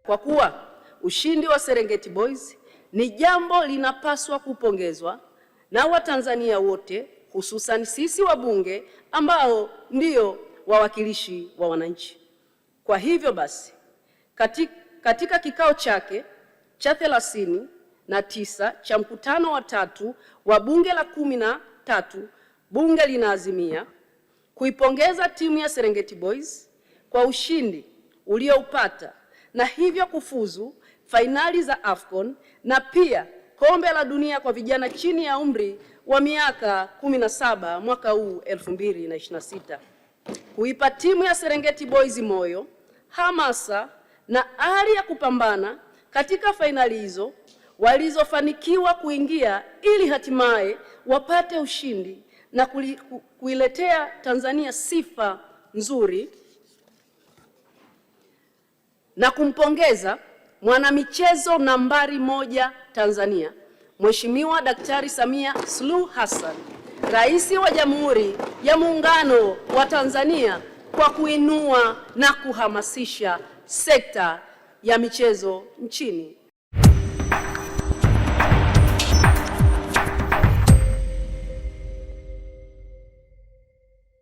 Kwa kuwa ushindi wa Serengeti Boys ni jambo linapaswa kupongezwa na Watanzania wote, hususan sisi wabunge ambao ndio wawakilishi wa wananchi. Kwa hivyo basi, katika kikao chake cha 39 cha mkutano wa 3 wa Bunge la 13, Bunge linaazimia kuipongeza timu ya Serengeti Boys kwa ushindi ulioupata na hivyo kufuzu fainali za AFCON na pia kombe la dunia kwa vijana chini ya umri wa miaka 17 mwaka huu 2026. Kuipa timu ya Serengeti Boys moyo, hamasa na ari ya kupambana katika fainali hizo walizofanikiwa kuingia ili hatimaye wapate ushindi na kuiletea Tanzania sifa nzuri, na kumpongeza mwanamichezo nambari 1 Tanzania, Mheshimiwa Daktari Samia Suluhu Hassan, Rais wa Jamhuri ya Muungano wa Tanzania, kwa kuinua na kuhamasisha sekta ya michezo nchini.